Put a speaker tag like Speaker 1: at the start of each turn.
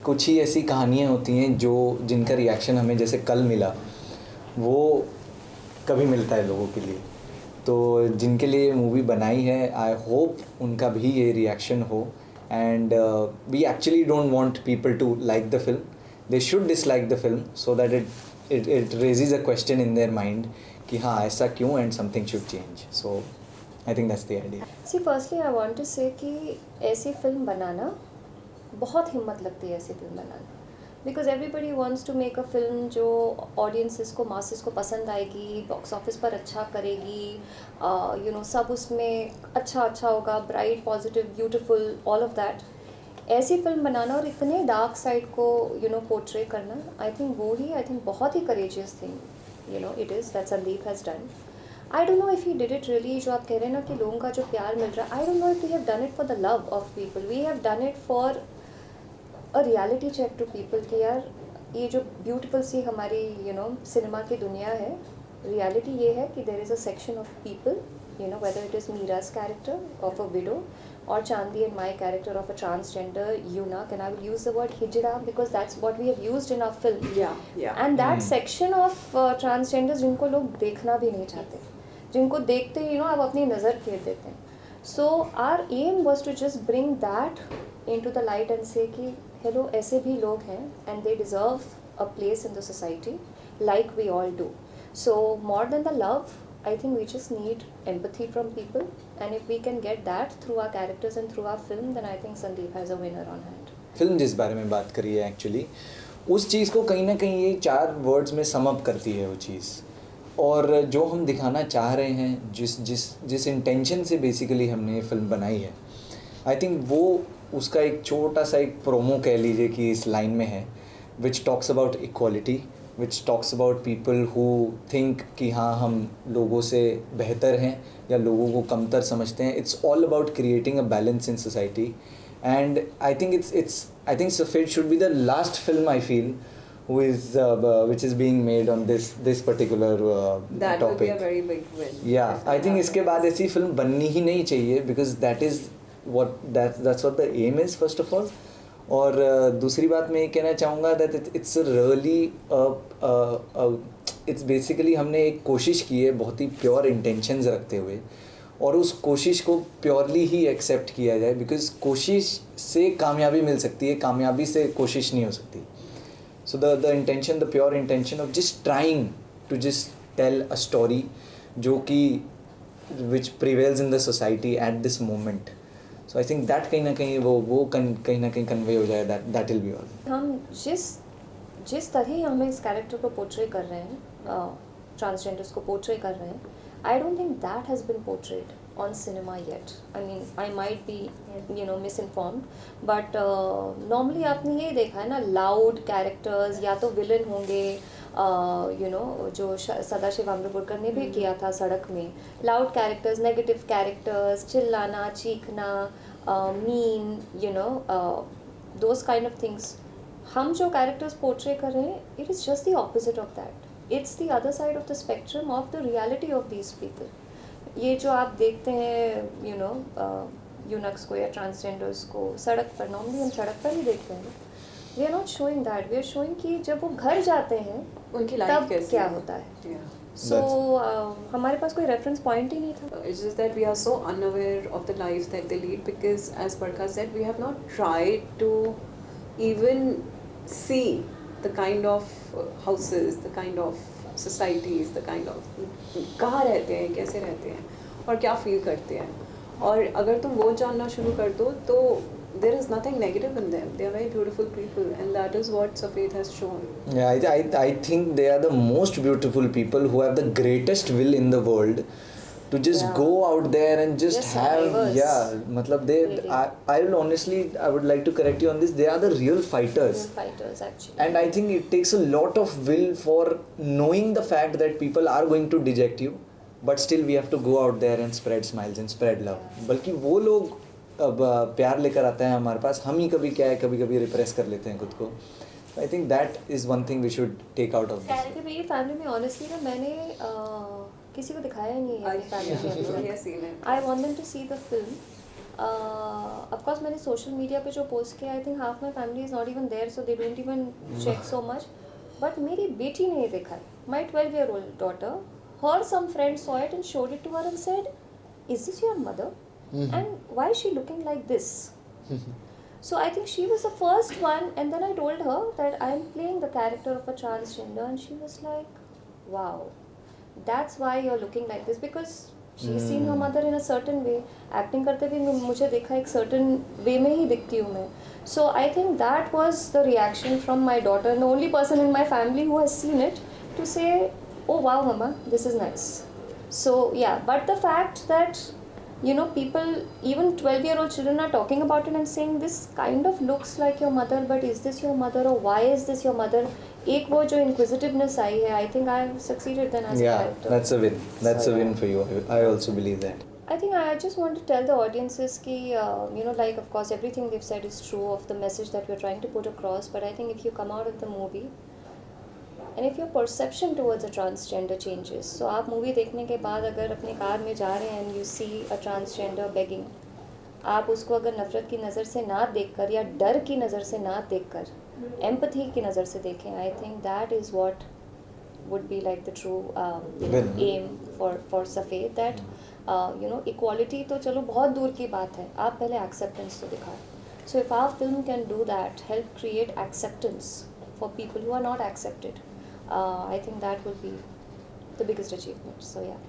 Speaker 1: कुछ ही ऐसी कहानियाँ होती हैं जो जिनका रिएक्शन हमें जैसे कल मिला वो कभी मिलता है लोगों के लिए। तो जिनके लिए मूवी बनाई है आई होप उनका भी ये रिएक्शन हो। And we actually don't want people to like the film, they should dislike the film so that it raises a question in their mind कि हाँ ऐसा क्यों and something should change. So I think that's the idea.
Speaker 2: See firstly I want to say कि ऐसी film बनाना बहुत हिम्मत लगती है, ऐसी फिल्म बनाना, because everybody wants to make a film जो ऑडियंसेस को, मासेस को पसंद आएगी, बॉक्स ऑफिस पर अच्छा करेगी, यू नो सब उसमें अच्छा होगा, bright, positive, beautiful, all of that. ऐसी फिल्म बनाना और इतने डार्क साइड को यू नो पोर्ट्रे करना, आई थिंक बहुत ही courageous thing you know it is that Sandeep has done. I don't know if he did it really, जो आप कह रहे हैं ना कि लोगों का जो प्यार मिल रहा है, I don't know if we have done it for the love of people, we have done it for a reality check to people कि यार ये जो ब्यूटीफुल सी हमारी यू नो सिनेमा की दुनिया है, रियलिटी ये है कि there is a section of people, you know, whether it is Mira's character of a widow or Chandi and my character of a transgender eunuch, and I will use the word hijra because that's what we have used in our film.
Speaker 3: Yeah.
Speaker 2: And that section of transgenders जिनको लोग देखना भी नहीं चाहते, जिनको देखते ही आप अपनी नज़र फेर देते हैं. So our aim was to just bring that into the light and say कि hello, ऐसे भी लोग हैं and they deserve a place in the society like we all do. So more than the love, I think we just need empathy from people, and if we can get that through our characters and through our film, then I think Sandeep has a winner on hand.
Speaker 1: Film जिस बारे में बात करी है actually उस चीज़ को कहीं ना कहीं ये 4 वर्ड्स में सम अप करती है वो चीज़, और जो हम दिखाना चाह रहे हैं, जिस इंटेंशन से बेसिकली हमने ये फिल्म बनाई है, आई थिंक वो उसका एक छोटा सा एक प्रोमो कह लीजिए कि इस लाइन में है, which talks about equality, which talks about people who think कि हाँ हम लोगों से बेहतर हैं या लोगों को कमतर समझते हैं. It's all about creating a balance in society, and I think Safed should be the last film I feel which is being made on this particular
Speaker 3: that
Speaker 1: topic.
Speaker 3: will be a very big win.
Speaker 1: Yeah, I think इसके बाद ऐसी film बननी ही नहीं चाहिए, because that's what the aim is first of all. और दूसरी बात मैं ये कहना चाहूँगा that it's really it's basically हमने एक कोशिश की है बहुत ही प्योर इंटेंशंस रखते हुए, और उस कोशिश को प्योरली ही एक्सेप्ट किया जाए, बिकॉज कोशिश से कामयाबी मिल सकती है, कामयाबी से कोशिश नहीं हो सकती. So the intention, the pure intention of just trying to just tell a story जो कि which prevails in the society at this moment. So I think that कहीं ना कहीं वो कहीं ना कहीं convey हो जाए, that will be all.
Speaker 2: हम जिस तरह हम इस कैरेक्टर को पोर्ट्रे कर रहे हैं, ट्रांसजेंडर्स को पोर्ट्रे कर रहे हैं, I don't think that has been portrayed on cinema yet. I mean, I might be, misinformed, but normally आपने ये देखा है ना, loud characters या तो villain होंगे, जो सदाशिव आम्रपुरकर ने भी किया था सड़क में, loud characters, negative characters, चिल्लाना, चीखना, mean, those kind of things. हम जो characters portray कर रहे हैं, it is just the opposite of that. It's the other side of the spectrum of the reality of these people. ये जो आप देखते हैं यूनक्स को या ट्रांसजेंडर्स को सड़क पर, नॉर्मली हम सड़क पर ही देखते हैं, we are not showing that, we are showing कि जब वो घर जाते हैं
Speaker 3: उनकी
Speaker 2: तब
Speaker 3: लाइफ
Speaker 2: क्या होता है. सो हमारे पास कोई रेफरेंस पॉइंट ही नहीं था.
Speaker 3: It's just that we are so unaware of the lives that they lead, because as Barkha said, we have not tried to even see the kind of houses, the kind of societies, the kind of कहाँ रहते हैं, कैसे रहते हैं और क्या feel करते हैं. और अगर तुम वो जानना शुरू कर दो तो there is nothing negative in them. They are very beautiful people, and that is what Safed has shown.
Speaker 1: Yeah, I think they are the most beautiful people who have the greatest will in the world to just go out there and just have मतलब they really. I will honestly, I would like to correct you on this, they are the real fighters.
Speaker 2: Real fighters actually.
Speaker 1: And I think it takes a lot of will for knowing the fact that people are going to reject you, but still we have to go out there and spread smiles and spread love. बल्कि वो लोग अब प्यार लेकर आते हैं हमारे पास, हम ही कभी क्या है कभी रिप्रेस कर लेते हैं खुद को. I think that is one thing we should take out of this.
Speaker 2: कि मेरी फैमिली में ऑनेस्टली ना मैंने किसी को दिखाया ही नहीं है अपनी फैमिली के अंदर. I want them to see the film. Of course मैंने सोशल मीडिया पे जो पोस्ट किया, I think half my family is not even there, so they don't even check so much. But मेरी बेटी ने ये देखा है, माई 12-year-old daughter, her some friend saw it and showed it to her and said, is this your mother? And why is she looking like this? So I think she was the first one, and then I told her that I am playing the character of a transgender, and she was like, wow, that's why you're looking like this, because she's seen her mother in a certain way. Acting करते भी मुझे देखा एक certain way में ही दिखती हूँ मैं. So I think that was the reaction from my daughter, and the only person in my family who has seen it, to say, oh wow mama, this is nice. So yeah, but the fact that, you know, people, even 12-year-old children are talking about it and saying this kind of looks like your mother, but is this your mother, or why is this your mother? एक वो जो inquisitiveness आई है, I think I have succeeded then as a
Speaker 1: Yeah,
Speaker 2: character.
Speaker 1: that's a win. That's
Speaker 2: So,
Speaker 1: a win
Speaker 2: yeah.
Speaker 1: for you. I also believe that.
Speaker 2: I think I just want to tell the audiences ki, you know, like of course everything they've said is true of the message that we're trying to put across, but I think if you come out of the movie and if your perception towards a transgender changes, so आप movie देखने के बाद अगर अपनी car में जा रहे हैं and you see a transgender begging, आप उसको अगर नफ़रत की नज़र से ना देखकर या डर की नज़र से ना देखकर empathy की नज़र से देखें, I think that is what would be like the true you know,
Speaker 1: Win.
Speaker 2: aim for Safed, that you know, equality तो चलो बहुत दूर की बात है, आप पहले acceptance तो दिखाएं. So if our film can do that, help create acceptance for people who are not accepted, I think that will be the biggest achievement. So yeah.